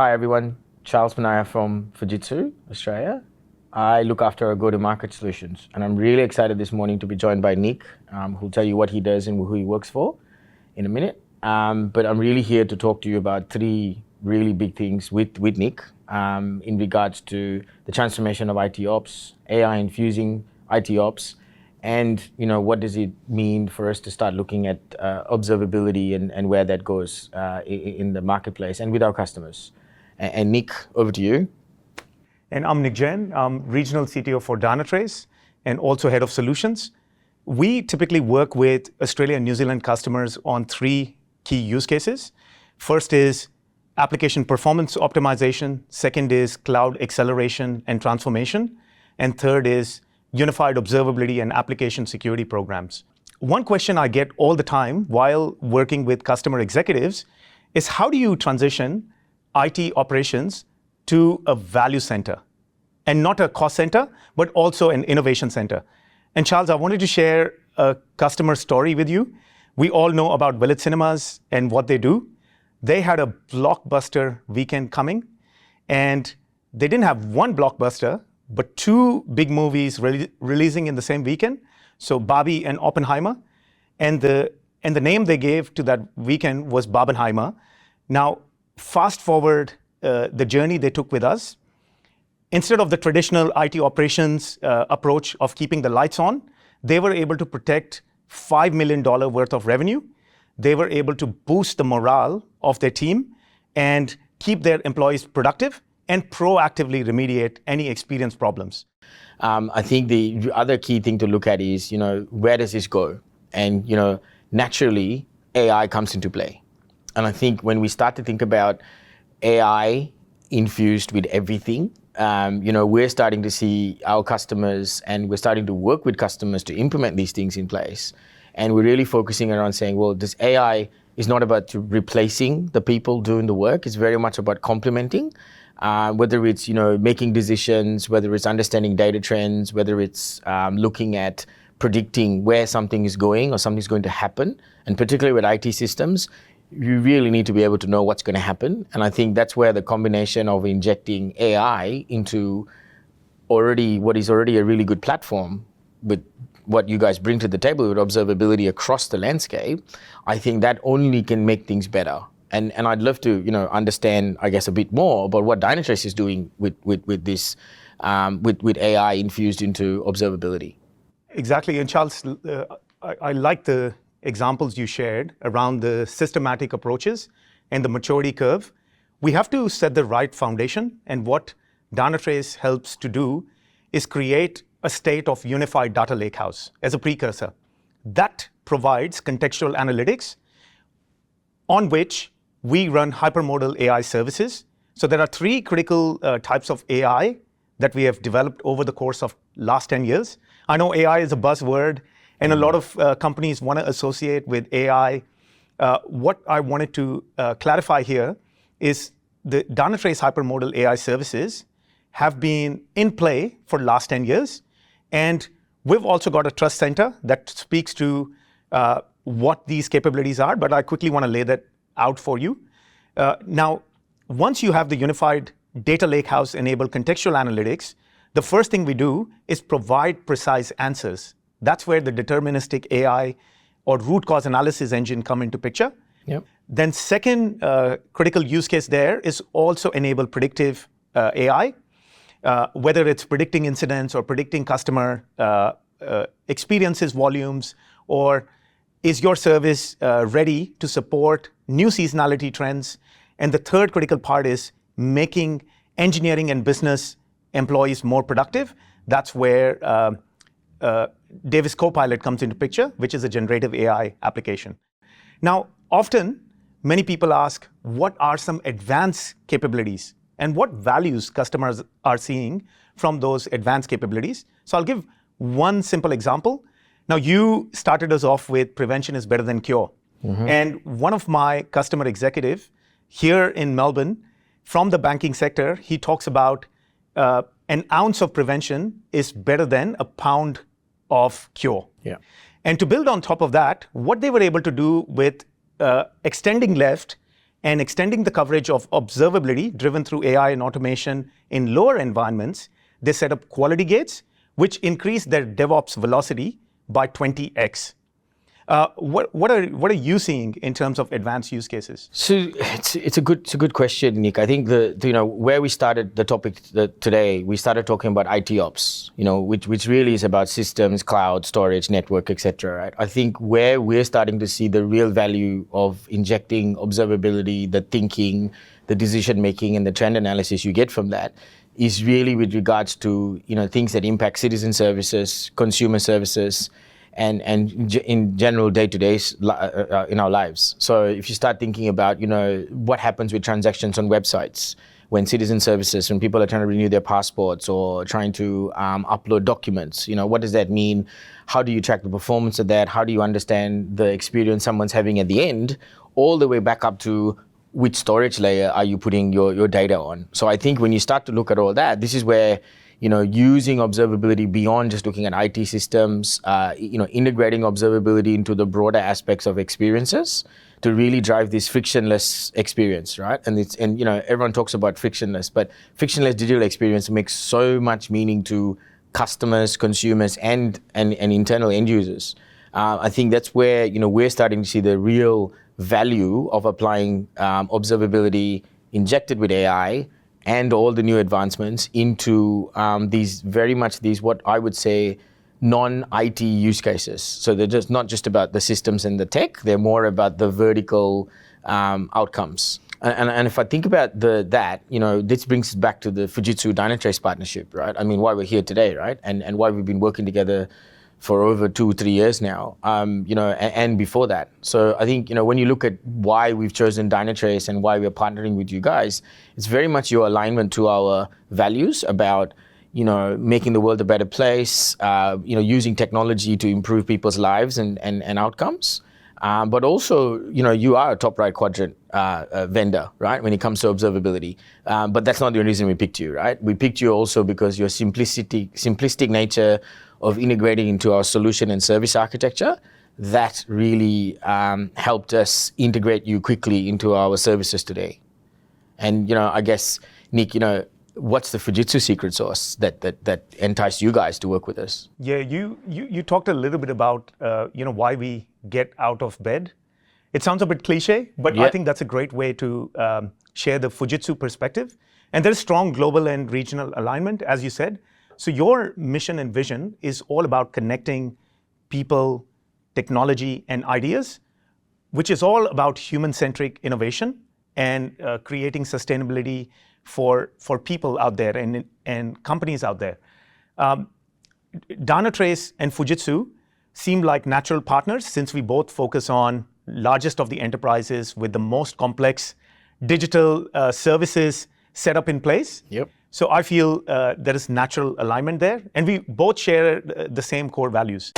Hi everyone, Charles Manaya from Fujitsu, Australia. I look after our go-to-market solutions, and I'm really excited this morning to be joined by Nick, who'll tell you what he does and who he works for in a minute. But I'm really here to talk to you about three really big things with Nick in regards to the transformation of IT ops, AI infusing IT ops, and what does it mean for us to start looking at observability and where that goes in the marketplace and with our customers. And Nick, over to you. And I'm Nick Jain. I'm Regional CTO for Dynatrace and also Head of Solutions. We typically work with Australia and New Zealand customers on three key use cases. First is application performance optimization. Second is cloud acceleration and transformation. And third is unified observability and application security programs. One question I get all the time while working with customer executives is how do you transition IT operations to a value center, and not a cost center, but also an innovation center. And Charles, I wanted to share a customer story with you. We all know about Village Cinemas and what they do. They had a blockbuster weekend coming, and they didn't have one blockbuster, but two big movies releasing in the same weekend. So Barbie and Oppenheimer, and the name they gave to that weekend was Barbenheimer. Now, fast forward the journey they took with us. Instead of the traditional IT operations approach of keeping the lights on, they were able to protect $5 million worth of revenue. They were able to boost the morale of their team and keep their employees productive and proactively remediate any experience problems. I think the other key thing to look at is, where does this go? And, naturally, AI comes into play. And I think when we start to think about AI infused with everything, we're starting to see our customers, and we're starting to work with customers to implement these things in place. And we're really focusing around saying, well, this AI is not about replacing the people doing the work. It's very much about complementing, whether it's making decisions, whether it's understanding data trends, whether it's looking at predicting where something is going or something's going to happen. And particularly with IT systems, you really need to be able to know what's going to happen. And I think that's where the combination of injecting AI into what is already a really good platform with what you guys bring to the table with observability across the landscape, I think that only can make things better. And I'd love to understand, I guess, a bit more about what Dynatrace is doing with this, with AI infused into observability. Exactly, and Charles, I like the examples you shared around the systematic approaches and the maturity curve. We have to set the right foundation, and what Dynatrace helps to do is create a state of unified data lakehouse as a precursor. That provides contextual analytics on which we run hypermodal AI services. So there are three critical types of AI that we have developed over the course of last 10 years. I know AI is a buzzword, and a lot of companies want to associate with AI. What I wanted to clarify here is the Dynatrace hypermodal AI services have been in play for the last 10 years. And we've also got a trust center that speaks to what these capabilities are, but I quickly want to lay that out for you. Now, once you have the unified data lakehouse enabled contextual analytics, the first thing we do is provide precise answers. That's where the deterministic AI or root cause analysis engine come into picture. Yep. Then second critical use case there is also enable predictive AI, whether it's predicting incidents or predicting customer experiences volumes, or is your service ready to support new seasonality trends? And the third critical part is making engineering and business employees more productive. That's where Davis Copilot comes into picture, which is a generative AI application. Now, often, many people ask, what are some advanced capabilities and what values customers are seeing from those advanced capabilities? So I'll give one simple example. Now, you started us off with prevention is better than cure. Mm-hmm. And one of my customer executive here in Melbourne from the banking sector, he talks about an ounce of prevention is better than a pound of cure. Yeah. And to build on top of that, what they were able to do with extending left and extending the coverage of observability driven through AI and automation in lower environments, they set up quality gates, which increase their DevOps velocity by 20x. What are you seeing in terms of advanced use cases? So it's a good question, Nick. I think where we started the topic today, we started talking about IT ops, which really is about systems, cloud, storage, network, etc. Right? I think where we're starting to see the real value of injecting observability, the thinking, the decision making, and the trend analysis you get from that is really with regards to things that impact citizen services, consumer services, and in general day-to-day in our lives. So if you start thinking about what happens with transactions on websites, when citizen services, when people are trying to renew their passports or trying to upload documents, what does that mean? How do you track the performance of that? How do you understand the experience someone's having at the end, all the way back up to which storage layer are you putting your data on? So I think when you start to look at all that, this is where using observability beyond just looking at IT systems, integrating observability into the broader aspects of experiences to really drive this frictionless experience, right? And everyone talks about frictionless, but frictionless digital experience makes so much meaning to customers, consumers, and internal end users. I think that's where we're starting to see the real value of applying observability injected with AI and all the new advancements into these what I would say non-IT use cases. So they're just not just about the systems and the tech, they're more about the vertical outcomes. And if I think about this brings us back to the Fujitsu Dynatrace partnership, right? I mean, why we're here today, right? And why we've been working together for over 2-3 years now, and before that. So I think, when you look at why we've chosen Dynatrace and why we're partnering with you guys, it's very much your alignment to our values about, making the world a better place, using technology to improve people's lives and outcomes. But also, you are a top right quadrant vendor, right, when it comes to observability. But that's not the only reason we picked you, right? We picked you also because your simplistic nature of integrating into our solution and service architecture, that really helped us integrate you quickly into our services today. And I guess, Nick, what's the Fujitsu secret sauce that enticed you guys to work with us? Yeah, you talked a little bit about why we get out of bed. It sounds a bit cliche, but I think that's a great way to share the Fujitsu perspective. And there's strong global and regional alignment, as you said. So your mission and vision is all about connecting people, technology, and ideas, which is all about human-centric innovation and creating sustainability for people out there and companies out there. Dynatrace and Fujitsu seem like natural partners since we both focus on largest of the enterprises with the most complex digital services set up in place. Yep. So I feel there is natural alignment there, and we both share the same core values.